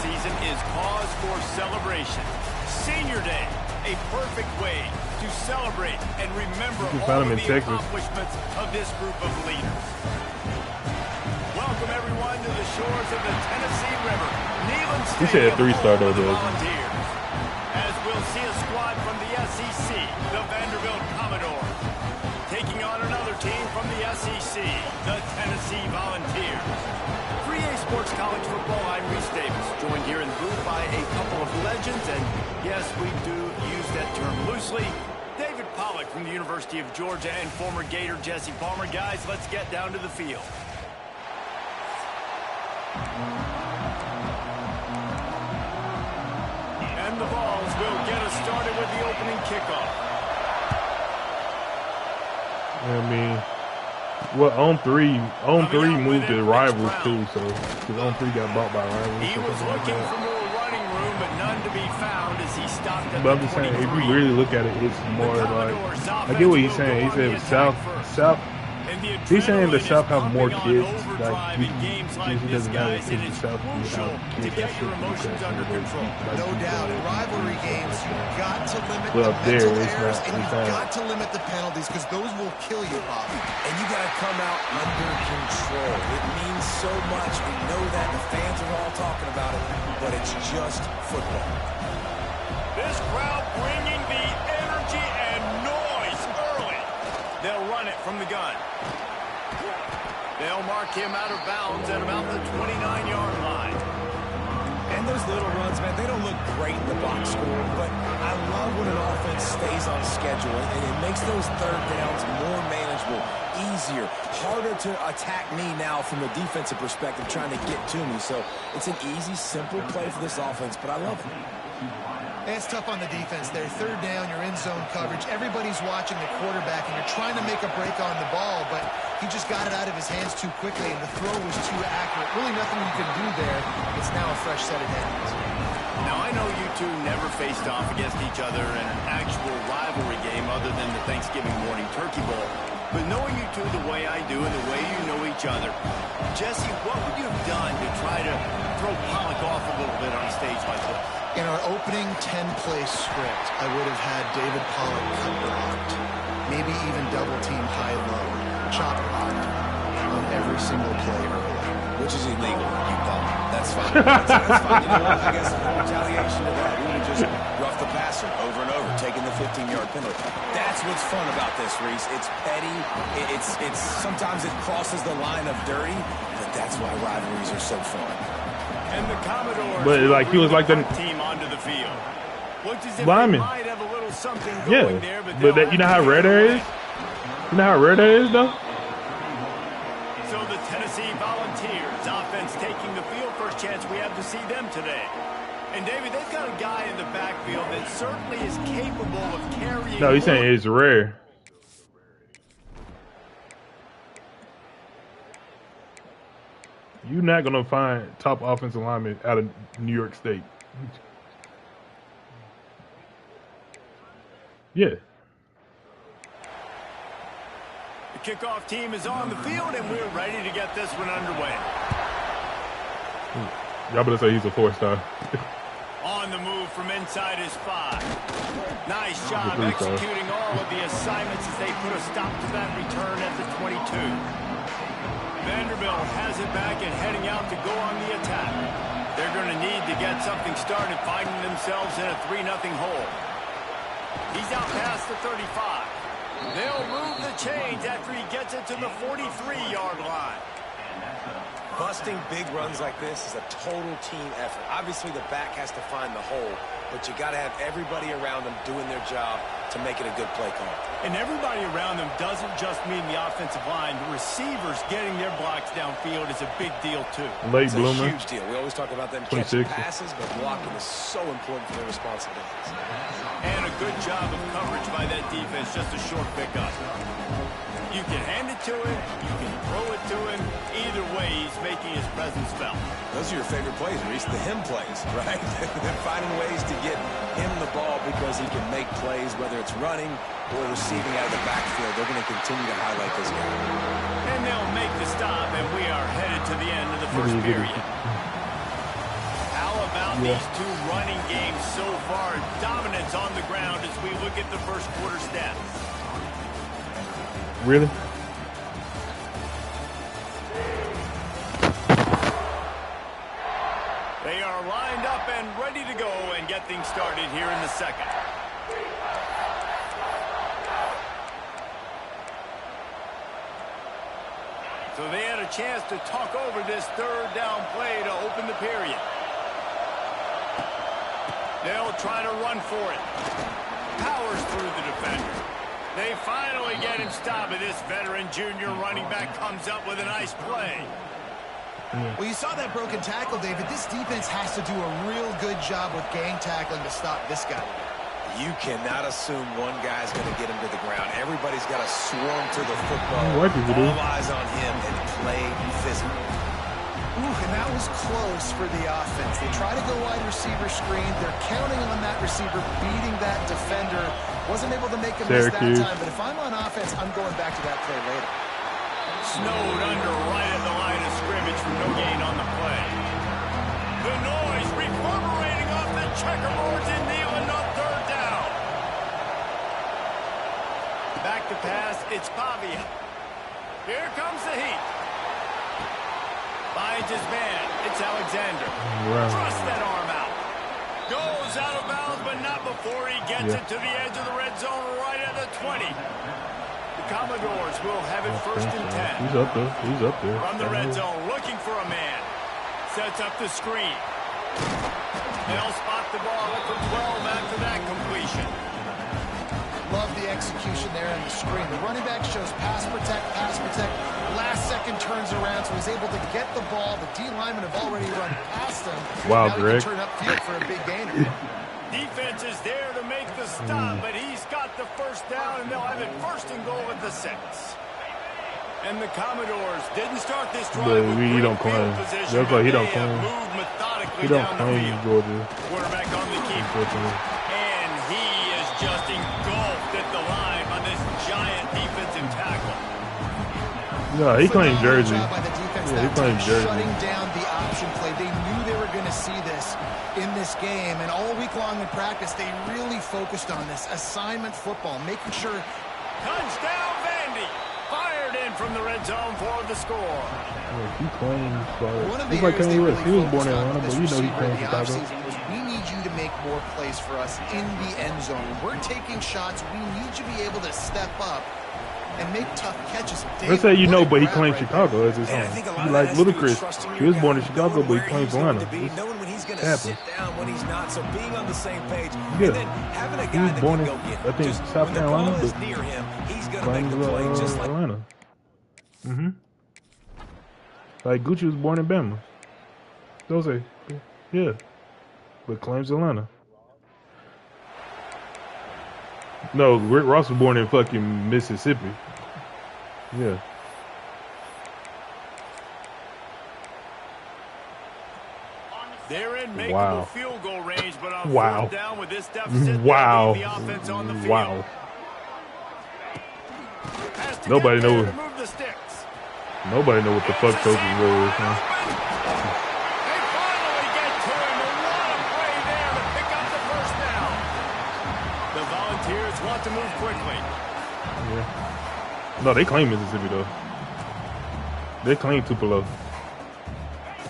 season is cause for celebration. Senior Day, a perfect way to celebrate and remember all of the accomplishments of this group of leaders. Welcome everyone to the shores of the Tennessee River. Neyland Stadium. He said a 3-star though, Volunteers. As we'll see a squad from the SEC, the Vanderbilt Commodores, taking on another team from the SEC, the Tennessee Volunteers. 3A Sports College Football, I'm Reese Davis, joined here in the booth by a couple of legends, and yes, we do use that term loosely. David Pollack from the University of Georgia and former Gator Jesse Palmer. Guys, let's get down to the field. And the Vols will get us started with the opening kickoff. I mean, well, on three moved to Rivals too, so because on 3 got bought by Rivals. He was looking for more running room, but none to be found as he stopped at but I'm just saying, if you really look at it, it's more like, I get what he's saying. He said South. He's saying the South have more kids. Like he doesn't have kids in the South. No doubt, in rivalry games, you've got to limit the mental errors, and you've got to limit the penalties because those will kill you, Bobby. And you got to come out under control. It means so much. We know that. The fans are all talking about it, but it's just football. This crowd bringing the energy and noise early. They'll run it from the gun. They'll mark him out of bounds at about the 29-yard line. And those little runs, man, they don't look great in the box score, but I love when an offense stays on schedule, and it makes those third downs more manageable, easier, harder to attack me now from the defensive perspective trying to get to me. So it's an easy, simple play for this offense, but I love it. It's tough on the defense there. Third down, you're in zone coverage. Everybody's watching the quarterback, and you're trying to make a break on the ball, but he just got it out of his hands too quickly, and the throw was too accurate. Really nothing you can do there. It's now a fresh set of downs. Now, I know you two never faced off against each other in an actual rivalry game other than the Thanksgiving morning turkey bowl. But knowing you two the way I do and the way you know each other, Jesse, what would you have done to try to throw Pollack off a little bit on a stage like this? In our opening 10-play script, I would have had David Pollack cut blocked, maybe even double-team high-low, chop blocked on every single play early. Which is illegal, you call it. That's fine. That's fine. You know what? I guess in retaliation to that, we would just rough the passer over and over, taking the 15-yard penalty. That's what's fun about this, Reese. It's petty. It's sometimes it crosses the line of dirty, but that's why rivalries are so fun. And the Commodores, but like he was like the team onto the field. Looked as if lineman. they might have a little something going there, but that, you know how rare that is? You know how rare that is, though? So the Tennessee Volunteers offense taking the field. First chance we have to see them today. And David, they've got a guy in the backfield that certainly is capable of carrying. No, he's saying it's rare. You're not going to find top offensive linemen out of New York State. Yeah. The kickoff team is on the field, and we're ready to get this one underway. Y'all better say he's a 4-star. On the move from inside his 5. Nice job executing all of the assignments as they put a stop to that return at the 22. Vanderbilt has it back and heading out to go on the attack. They're going to need to get something started, finding themselves in a 3-0 hole. He's out past the 35. They'll move the chains after he gets it to the 43-yard line. Busting big runs like this is a total team effort. Obviously, the back has to find the hole, but you got to have everybody around them doing their job to make it a good play call. And everybody around them doesn't just mean the offensive line. The receivers getting their blocks downfield is a big deal, too. Late it's bloomer. A huge deal. We always talk about them catching passes, but blocking is so important for their responsibilities. And a good job of coverage by that defense, just a short pickup. You can hand it to him, you can throw it to him. Either way, he's making his presence felt. Those are your favorite plays, Reese, the him plays, right? They're finding ways to get him the ball because he can make plays, whether it's running or receiving out of the backfield. They're going to continue to highlight this guy. And they'll make the stop, and we are headed to the end of the first period. about these two running games so far. Dominance on the ground as we look at the first quarter stats. Really? They are lined up and ready to go and get things started here in the second. So they had a chance to talk over this third down play to open the period. They'll try to run for it. Powers through the defender. They finally get him stopped, and this veteran junior running back comes up with a nice play. Well, you saw that broken tackle, David. This defense has to do a real good job with gang tackling to stop this guy. You cannot assume one guy's going to get him to the ground. Everybody's got to swarm to the football. All eyes on him and play physical. Ooh, and that was close for the offense. They try to go wide receiver screen. They're counting on that receiver beating that defender. Wasn't able to make him miss that time, but if I'm on offense, I'm going back to that play later. Snowed under right at the line of scrimmage for no gain on the play. The noise reverberating off the checkerboards in Nealon on third down. Back to pass, it's Pavia. Here comes the heat. Finds his man, it's Alexander. Thrust that arm out. Goes out of bounds, but not before he gets it to the edge of the red zone right at the 20. The Commodores will have it first and 10. He's up there. He's up there. From the red zone, looking for a man. Sets up the screen. They'll spot the ball at the 12 after that completion. Love the execution there in the screen. The running back shows pass protect, pass protect. Last second turns around, so he's able to get the ball. The D linemen have already run past him. Wow, now Greg. He can turn upfield for a big gainer. Defense is there to make the stop, but he's got the first down, and they'll have it first and goal at the 6. And the Commodores didn't start this drive with he don't claim. That's like he don't claim. He don't claim Georgia. Quarterback on the keeper. And he is just engulfed at the line by this giant defensive tackle. No, he claimed Jersey. Yeah, he claimed Jersey. Shutting down the option play. They knew they were going to see this in this game, and all week long in practice, they really focused on this assignment football, making sure. Touchdown, Vandy! Fired in from the red zone for the score. Yeah, he claims. He's like Kanye West. He was born in Atlanta, but you know he claims Chicago. We need you to make more plays for us in the end zone. When we're taking shots, we need you to be able to step up and make tough catches. Let's say you know, but he claims Chicago as his home. He like Ludacris. He was born in Chicago, but he claims Atlanta. Knowing when he's going to sit down, when he's not, so being on the same page. Yeah. And then having a guy that born can in, go get I think, just South when the Carolina, ball is but near him, he's going to make the play just like Atlanta. Like Gucci was born in Bama. Those yeah, but claims Atlanta. No, Rick Ross was born in fucking Mississippi. Yeah. They're in makeable field goal range, but on fourth down with this deficit, wow. the offense on the field. Wow. Nobody knows. Nobody knows what the fuck coaching role is. Huh? They finally get to him, and what a play there to pick up the first down. The Volunteers want to move quickly. Yeah. No, they claim Mississippi though. They claim Tupelo.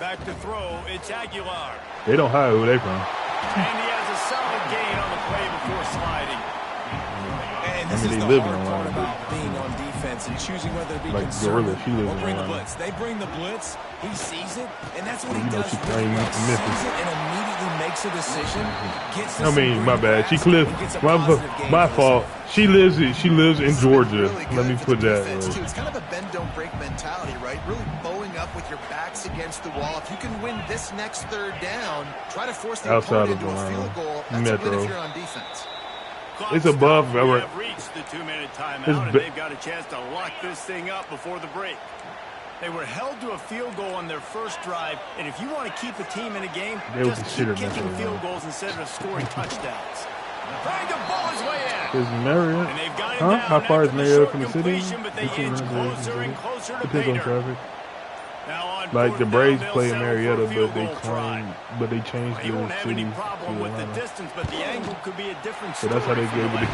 Back to throw, it's Aguilar. They don't hide who they from. And he has a solid gain on the play before sliding. And this is the hard part about being on defense and choosing whether to be conservative or bring the blitz. They bring the blitz, he sees it, and that's what he does. He sees it and immediately makes a decision. I mean, my bad. She lives. My fault. She lives in Georgia. Let me put that. It's kind of a bend don't break mentality, right? Really bowing up with your backs against the wall. If you can win this next third down, try to force the opponent into a field goal. That's a win if you're on defense. It's above. Have reached the 2-minute timeout, and they've got a chance to lock this thing up before the break. They were held to a field goal on their first drive, and if you want to keep a team in a game, just keep kicking field goals instead of scoring touchdowns. Trying to ball his way in. Is Marriott? And they've got him Huh? down How far is after the Marriott short from the city? completion, but they inch closer and closer to Depends on Bader. traffic. Like the Braves play in Marietta, but they changed the city to Atlanta. So that's how they gave it.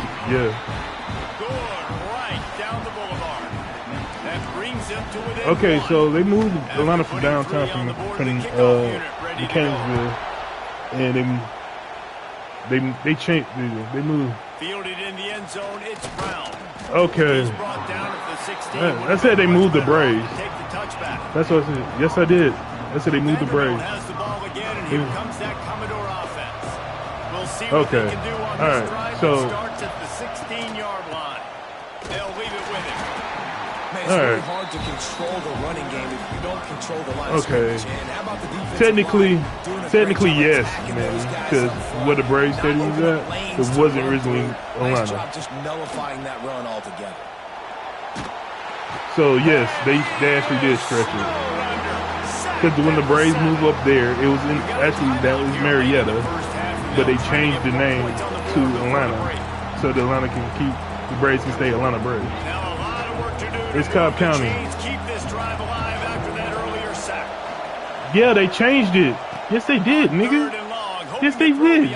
Okay, so they moved Atlanta from downtown from Mechanicsville, and they changed. They moved. Fielded in the end zone, it's Brown. Okay. I said they moved the Braves. That's what I said. Yes, I did. I said they moved the Braves. Has the ball again, and here comes that Commodore offense. We'll see what okay. they can do on all this right. drive. So, it starts at the 16-yard line. They'll leave it with him. Man, it's really hard to control the running game if you don't control the line. Okay. How about the technically, yes, man. Because what the Braves Stadium was at, it wasn't originally Atlanta. Just nullifying that run altogether. So yes, they actually did stretch it. Because when the Braves moved up there, it was that was Marietta, but they changed the name to Atlanta, so the Braves can stay Atlanta Braves. It's Cobb County. Yeah, they changed it. Yes, they did, nigga. Yes, they did.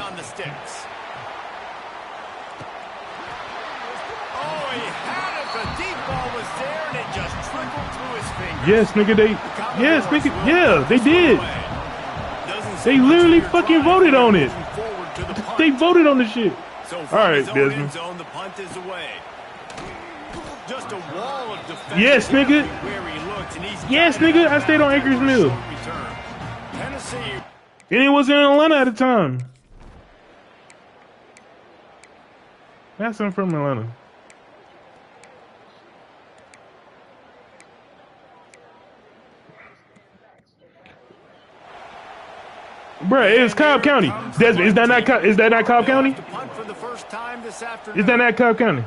Yes, nigga, they did. They literally fucking voted on it. They voted on the shit. All right, Desmond. Yes, nigga. Yes, nigga, I stayed on Acres Mill. And it was in Atlanta at the time. That's I'm from Atlanta. Bruh, it's Cobb County. Desmond, is that not Cobb County? Is that not Cobb County?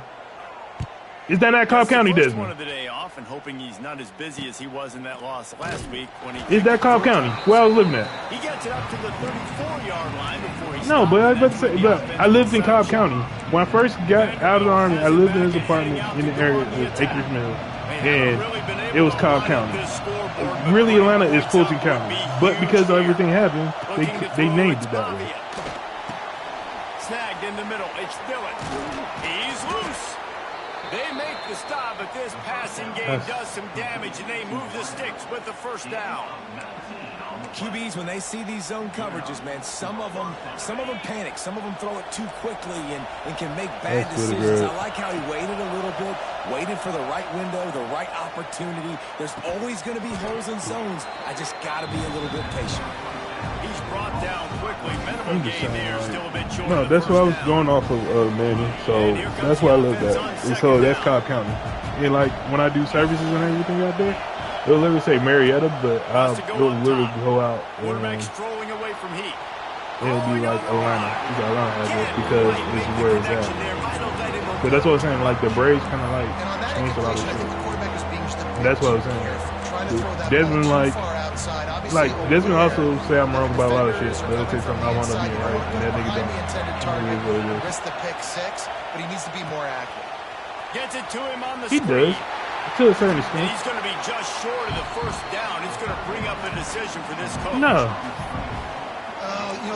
Is that not Cobb County, Desmond? One of the day off and hoping he's not as busy as he was in that loss last week when he. Is that Cobb County? Where I was living at? He gets it up to the 34-yard line before he. No, but I was about to say, but I lived in Cobb County. When I first got out of the Army, I lived in his apartment in the area of Acres Mill, and it was Cobb County. Really, Atlanta is Fulton County, but because everything happened, they named it that way. Snagged in the middle. It's Dillon. He's loose. They make the stop, but this passing game does some damage, and they move the sticks with the first down. QBs, when they see these zone coverages, man, some of them panic. Some of them throw it too quickly and can make bad decisions. I like how he waited a little bit, waited for the right window, the right opportunity. There's always going to be holes in zones. I just got to be a little bit patient. He's brought down quickly. Minimum gain there, still a bit short. No, that's what I was going off of, Manny. So that's why I love that. And so that's Cobb County. And like when I do services and everything out there, it'll literally say Marietta, but it'll literally go out. Strolling away from heat. It'll be like Atlanta. It's Atlanta address because this is where it's at. But that's what I'm saying. Like the Braves kind of like changed a lot of shit. And that's what I was saying. Desmond Desmond also say I'm wrong about a lot of shit. But it'll say something I want to be right, and that nigga don't. Risk the pick six, but he needs to be more accurate. Gets it to him on the screen. He does. To a certain extent. He's going to be just short of the first down. It's going to bring up a decision for this coach. No.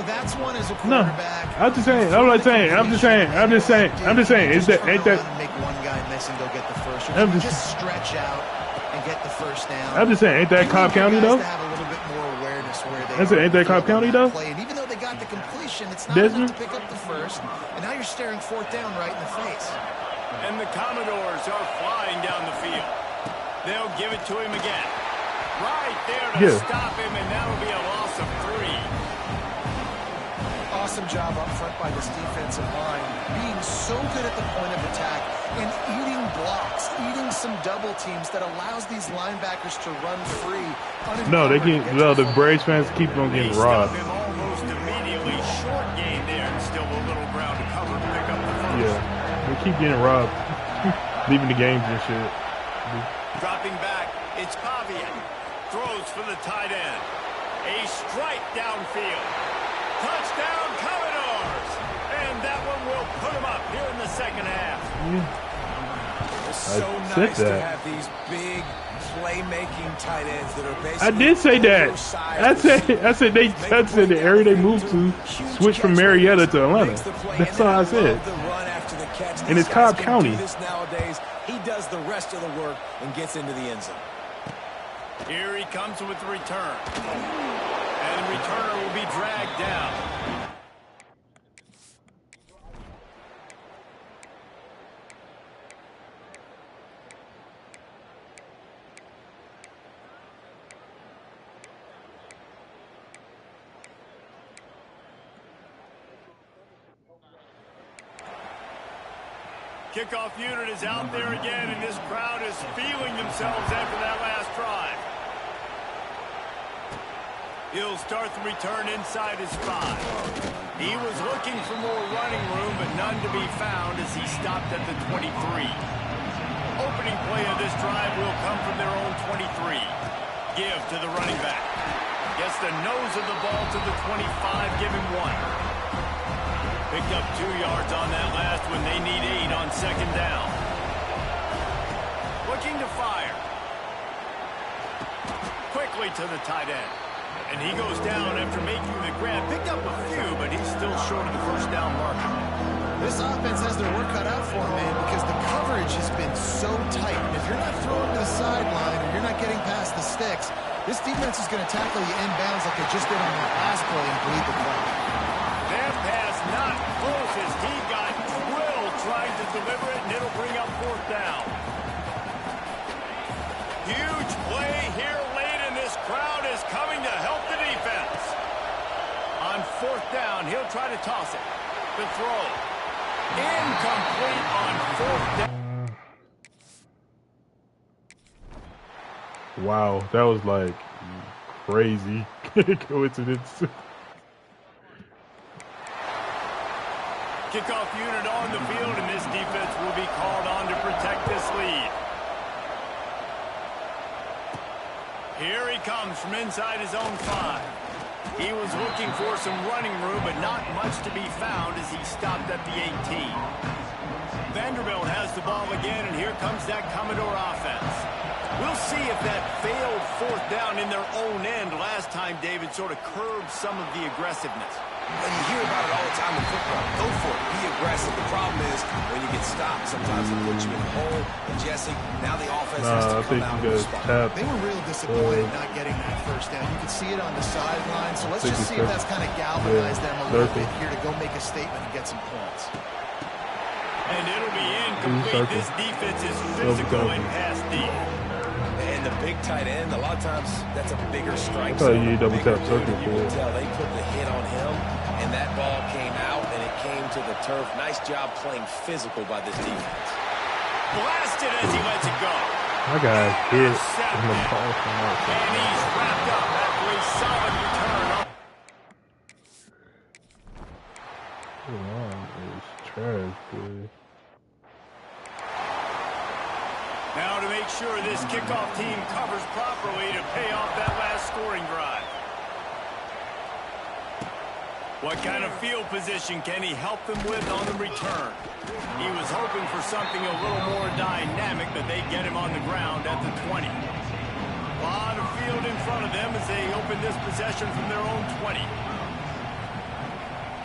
That's one as a quarterback. No. I'm just saying. Is that ain't that? Make one guy miss and go get the first. Just stretch out and get the first down. I'm just saying, ain't that Cobb County though? To have a little bit more awareness where they. Ain't that Cobb County though? And even though they got the completion, it's not enough to pick up the first. And now you're staring fourth down right in the face. And the Commodores are flying down the field. They'll give it to him again. Right there to stop him, and that'll be a loss of 3. Awesome job up front by this defensive line, being so good at the point of attack and eating blocks, eating some double teams that allows these linebackers to run free. No, the Braves fans keep on getting robbed. Almost immediately short gain there, and still a little ground to cover to pick up the first. Yeah, they keep getting robbed, leaving the games and shit. Dropping back, it's Pavia. Throws for the tight end. A strike downfield. Touchdown, Commodores! And that one will put them up here in the second half. It's so nice to have these big playmaking tight ends that are basically. I did say that. I said the area they moved to switch from Marietta to Atlanta. That's all I said. And it's Cobb County. Nowadays, he does the rest of the work and gets into the end zone. Here he comes with the return. And the returner will be dragged down. Kickoff unit is out there again, and this crowd is feeling themselves after that last drive. He'll start the return inside his 5. He was looking for more running room, but none to be found as he stopped at the 23. Opening play of this drive will come from their own 23. Give to the running back. Gets the nose of the ball to the 25, give him 1. Picked up 2 yards on that last when they need 8 on second down. Looking to fire. Quickly to the tight end. And he goes down after making the grab. Picked up a few, but he's still short of the first down marker. This offense has their work cut out for him, man, because the coverage has been so tight. And if you're not throwing to the sideline or you're not getting past the sticks, this defense is going to tackle you inbounds like they just did on that last play and bleed the clock. That pass not close as he got drilled trying to deliver it, and it'll bring up 4th down. Huge play here late, and this crowd is coming to help the defense. On 4th down, he'll try to toss it. The throw. Incomplete on 4th down. Wow, that was like crazy coincidence. Kickoff unit on the field, and this defense will be called on to protect this lead. Here he comes from inside his own 5. He was looking for some running room, but not much to be found as he stopped at the 18. Vanderbilt has the ball again, and here comes that Commodore offense. We'll see if that failed 4th down in their own end last time, David, sort of curbed some of the aggressiveness. And you hear about it all the time in football. Go for it. Be aggressive. The problem is when you get stopped, sometimes it puts you in a hole. And Jesse, now the offense has to come out and respond. They were real disappointed not getting that first down. You could see it on the sideline. So let's just see if that's kind of galvanized them a little bit here to go make a statement and get some points. And it'll be incomplete. This defense is physical and pass deep. And the big tight end, a lot of times that's a bigger strike. So you double tap circle. You can tell they put the hit on him, and that ball came out, and it came to the turf. Nice job playing physical by this defense. Blasted as he lets it go. My guy hit in the ball from outside. And he's wrapped up after a solid return. Come on, it's trash, boy. Now to make sure this kickoff team covers properly to pay off that last scoring drive. What kind of field position can he help them with on the return? He was hoping for something a little more dynamic, but they get him on the ground at the 20. A lot of field in front of them as they open this possession from their own 20.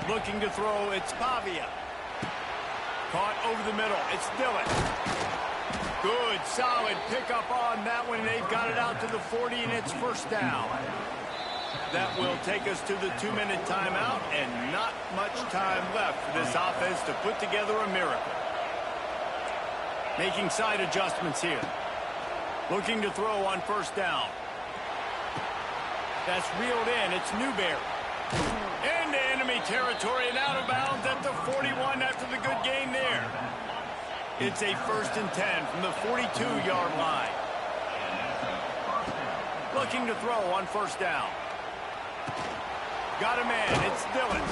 Looking to throw, it's Pavia. Caught over the middle, it's Dillon. Good, solid pickup on that one. They've got it out to the 40, and it's 1st down. That will take us to the 2-minute timeout, and not much time left for this offense to put together a miracle. Making side adjustments here. Looking to throw on 1st down. That's reeled in. It's Newberry. Into enemy territory and out of bounds at the 41 after the good gain there. It's a 1st and 10 from the 42-yard line. Looking to throw on 1st down. Got a man. It's Dillon.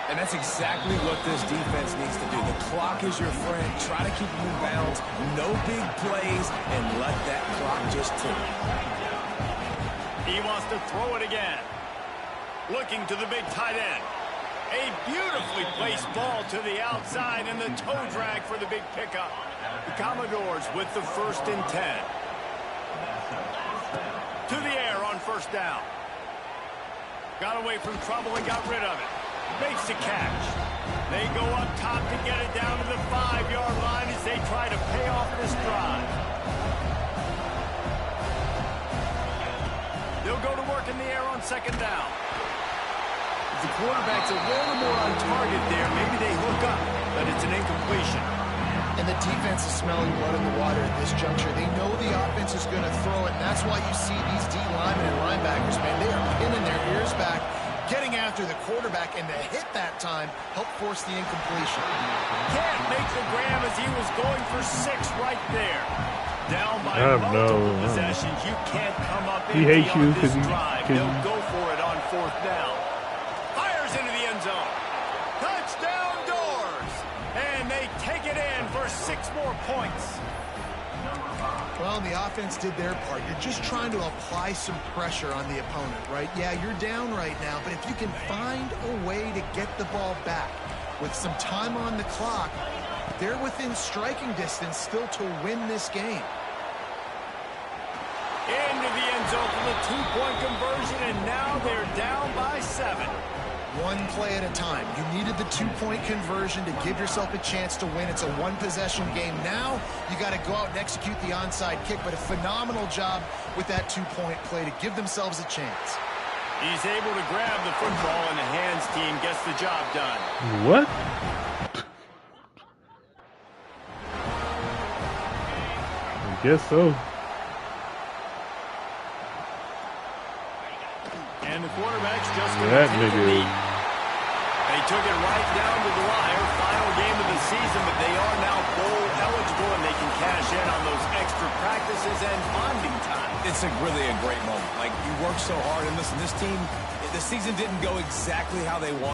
And that's exactly what this defense needs to do. The clock is your friend. Try to keep them in bounds. No big plays, and let that clock just tick. He wants to throw it again. Looking to the big tight end. A beautifully placed ball to the outside and the toe drag for the big pickup. The Commodores with the 1st and 10. To the air on 1st down. Got away from trouble and got rid of it. Makes the catch. They go up top to get it down to the 5-yard line as they try to pay off this drive. They'll go to work in the air on 2nd down. The quarterback's a little more on target there. Maybe they hook up, but it's an incompletion. And the defense is smelling blood in the water at this juncture. They know the offense is going to throw it, and that's why you see these D linemen and linebackers, man, they are pinning their ears back, getting after the quarterback, and the hit that time helped force the incompletion. Can't make the grab as he was going for 6 right there. Down by multiple possessions. You can't come up empty on this drive. They'll go for it on 4th down. Fires into the end zone. Touchdown Doors. And they take it in for 6 more points. Well, the offense did their part. You're just trying to apply some pressure on the opponent, right? Yeah, you're down right now, but if you can find a way to get the ball back with some time on the clock, they're within striking distance still to win this game. Into the end zone for the 2-point conversion, and now they're down by 7. One play at a time. You needed the 2-point conversion to give yourself a chance to win. It's a 1-possession game. Now you got to go out and execute the onside kick, but a phenomenal job with that 2-point play to give themselves a chance. He's able to grab the football, and the hands team gets the job done. What? I guess so. And the quarterback's just going to take the lead. They took it right down to the wire. Final game of the season, but they are now bowl eligible, and they can cash in on those extra practices and bonding time. It's really a great moment. Like, you work so hard, and listen, this team, the season didn't go exactly how they wanted.